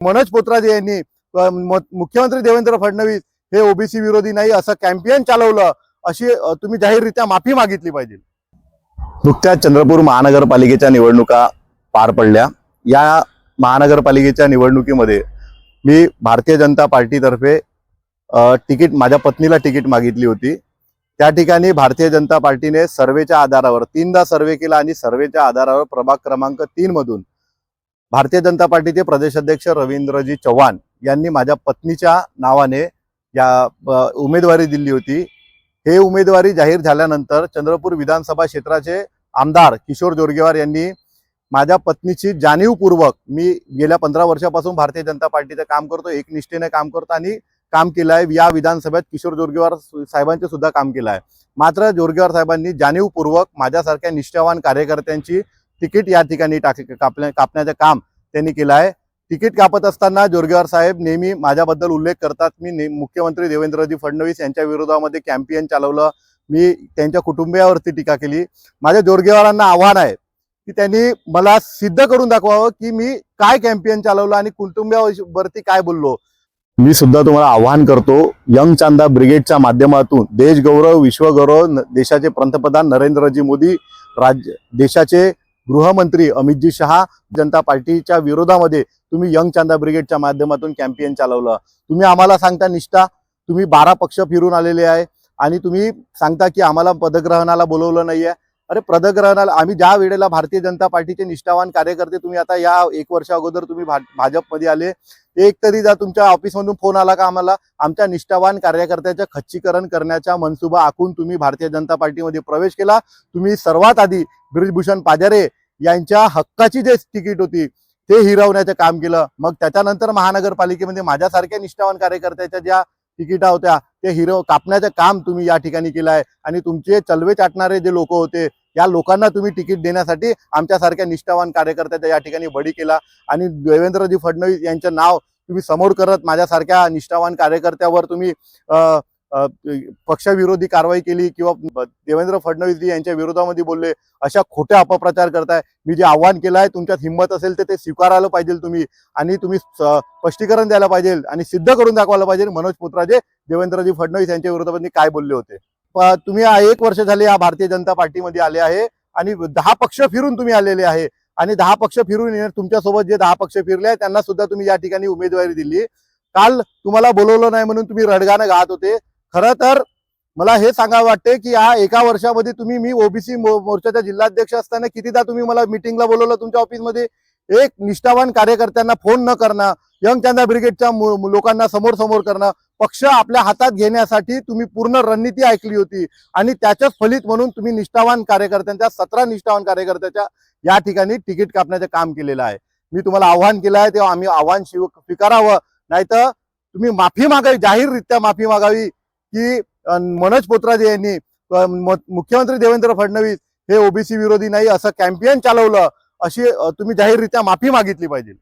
मनोज पोतराजे यांनी मुख्यमंत्री देवेंद्र फडणवीस हे ओबीसी विरोधी नाही असं कॅम्पेन चालवलं, अशी तुम्ही जाहीररित्या माफी मागितली पाहिजे। नुकत्याच चंद्रपूर महानगरपालिकेच्या निवडणुका पार पडल्या। या महानगरपालिकेच्या निवडणुकीमध्ये मी भारतीय जनता पार्टीतर्फे तिकीट, माझ्या पत्नीला तिकीट मागितली होती। त्या ठिकाणी भारतीय जनता पार्टीने सर्वेच्या आधारावर 3दा सर्वे केला आणि सर्वेच्या आधारावर प्रभाग क्रमांक 3 मधून भारतीय जनता पार्टीचे प्रदेशाध्यक्ष रवींद्रजी चव्हाण यांनी माझ्या पत्नीच्या नावाने या उमेदवारी दिली होती। हे उमेदवारी जाहीर झाल्यानंतर चंद्रपूर विधानसभा क्षेत्राचे आमदार किशोर जोरगेवार यांनी माझ्या पत्नीची जाणीवपूर्वक, मी गेल्या 15 वर्षापासून भारतीय जनता पार्टीचं काम करतो, एकनिष्ठेने काम करतो आणि काम केलं आहे। या विधानसभेत किशोर जोरगेवार साहेबांचे सुद्धा काम केलं आहे। मात्र जोरगेवार साहेबांनी जाणीवपूर्वक माझ्यासारख्या निष्ठावान कार्यकर्त्यांची तिकीट या ठिकाणी कापण्याचं काम त्यांनी केलं आहे। तिकीट कापत असताना जोरगेवार साहेब नेहमी माझ्याबद्दल उल्लेख करतात, मी मुख्यमंत्री देवेंद्रजी फडणवीस यांच्या विरोधामध्ये कॅम्पेन चालवलं, मी त्यांच्या कुटुंबियावरती टीका केली। माझ्या जोरगेवारांना आव्हान आहे की त्यांनी मला सिद्ध करून दाखवावं की मी काय कॅम्पेन चालवलं आणि कुटुंबियावरती काय बोललो। मी सुद्धा तुम्हाला आवाहन करतो, यंग चांदा ब्रिगेडच्या माध्यमातून देशगौरव विश्वगौरव, देशाचे पंतप्रधान नरेंद्रजी मोदी, देशाचे गृहमंत्री अमितजी शहा, जनता पार्टीच्या विरोधामध्ये तुम्ही यंग चांदा ब्रिगेडच्या माध्यमातून कॅम्पेन चालवलं। तुम्ही आम्हाला सांगता निष्ठा, तुम्ही 12 पक्ष फिरून आलेले आहे आणि तुम्ही सांगता की आम्हाला पदग्रहणाला बोलवलं नाहीये। अरे पदग्रहणाला आम्ही ज्या वेळेला भारतीय जनता पार्टीचे निष्ठावान कार्यकर्ते, तुम्ही आता या 1 वर्ष अगोदर तुम्ही भाजपमध्ये आले, एक तरी जा तुमच्या ऑफिसमधून फोन आला का आम्हाला आमच्या निष्ठावान कार्यकर्त्याचं खच्चीकरण करण्याचा मनसुबा आखून तुम्ही भारतीय जनता पार्टीमध्ये प्रवेश केला। तुम्ही सर्वात आधी ब्रिजभूषण पाजारे यांच्या हक्काची जे तिकीट होती ते हिरवण्याचं काम केलं। मग त्याच्यानंतर महानगरपालिकेमध्ये माझ्यासारख्या निष्ठावान कार्यकर्त्याच्या ज्या तिकिटा होत्या ते कापण्याचं काम तुम्ही या ठिकाणी केलं आहे आणि तुमचे चलवे चाटणारे जे लोक होते या लोकांना तुम्ही तिकीट देण्यासाठी आमच्यासारख्या निष्ठावान कार्यकर्त्याचा या ठिकाणी बळी केला आणि देवेंद्रजी फडणवीस यांचं नाव तुम्ही समोर करत माझ्यासारख्या निष्ठावान कार्यकर्त्यावर तुम्ही पक्षविरोधी कारवाई केली किंवा देवेंद्र फडणवीस यांच्या विरोधामध्ये बोलले, अशा खोट्या अपप्रचार करताय। मी जे आव्हान केलं आहे, तुमच्यात हिंमत असेल तर ते स्वीकारायला पाहिजे तुम्ही, आणि तुम्ही स्पष्टीकरण द्यायला पाहिजे आणि सिद्ध करून दाखवायला पाहिजे मनोज पोतराजे देवेंद्रजी फडणवीस यांच्या विरोधामध्ये काय बोलले होते। तुम्ही 1 वर्ष झाले या भारतीय जनता पार्टीमध्ये आले आहे आणि 10 पक्ष फिरून तुम्ही आलेले आहे आणि 10 पक्ष फिरून तुमच्यासोबत जे 10 पक्ष फिरले आहेत त्यांना सुद्धा तुम्ही या ठिकाणी उमेदवारी दिली। काल तुम्हाला बोलवलं नाही म्हणून तुम्ही रडगाणं गात होते। खरं तर मला हे सांगावं वाटते की या 1 वर्षामध्ये तुम्ही, मी ओबीसी मोर्चाचा जिल्हाध्यक्ष असताना कितीदा तुम्ही मला मीटिंगला बोलवलं तुमच्या ऑफिसमध्ये, एक निष्ठावान कार्यकर्त्यांना फोन न करणं, यंग चांदा ब्रिगेडच्या लोकांना समोर करणं, पक्ष आपल्या हातात घेण्यासाठी तुम्ही पूर्ण रणनीती ऐकली होती आणि त्याच्याच फलित म्हणून तुम्ही निष्ठावान कार्यकर्त्यांच्या 17 निष्ठावान कार्यकर्त्याच्या या ठिकाणी तिकीट कापण्याचं काम केलेलं आहे। मी तुम्हाला आव्हान केलं आहे तेव्हा आम्ही आव्हान स्वीकारावं, नाहीतर तुम्ही माफी मागावी, जाहीररित्या माफी मागावी की मनोज पोतराजे यांनी मुख्यमंत्री देवेंद्र फडणवीस हे ओबीसी विरोधी नाही असं कॅम्पेन चालवलं, अशी तुम्ही जाहीररित्या माफी मागितली पाहिजे।